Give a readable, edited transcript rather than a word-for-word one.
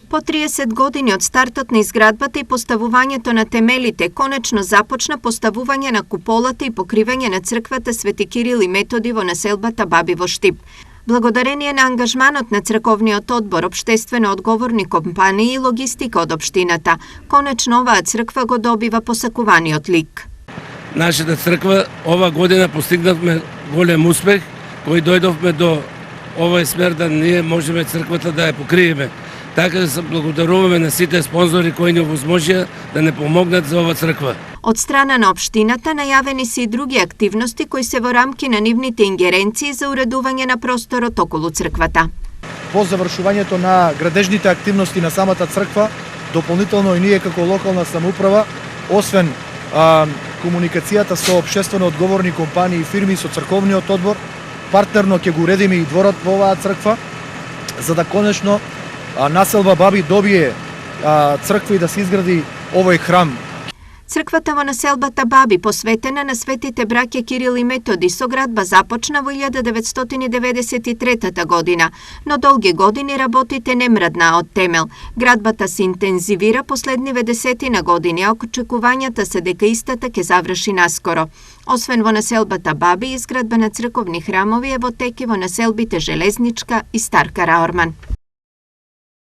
По 30 години од стартот на изградбата и поставувањето на темелите, конечно започна поставување на куполата и покривање на црквата Свети Кирил и Методи во населбата Баби во Штип. Благодарение на ангажманот на црковниот одбор, општествено одговорни компании и логистика од општината, конечно оваа црква го добива посакуваниот лик. Нашата црква ова година постигнавме голем успех, кој дојдовме до овој смер да ние можеме црквата да ја покриеме. Така да се благодаруваме на сите спонзори кои ни овозможија да не помогнат за ова црква. Од страна на општината најавени се и други активности кои се во рамки на нивните ингеренции за уредување на просторот околу црквата. По завршувањето на градежните активности на самата црква, дополнително и ние како локална самоуправа, освен комуникацијата со општествено одговорни компании и фирми со црковниот одбор, партнерно ќе го уредиме и дворот во оваа црква, за да конечно населба Баби добие црква и да се изгради овој храм. Црквата во населбата Баби, посветена на светите браќа Кирил и Методи, со градба започна во 1993 година, но долги години работите не мрднаа од темел. Градбата се интензивира последниве десетина години, а очекувањата се дека истата ќе заврши наскоро. Освен во населбата Баби, изградба на црковни храмови е во теки во населбите Железничка и Старка Раорман.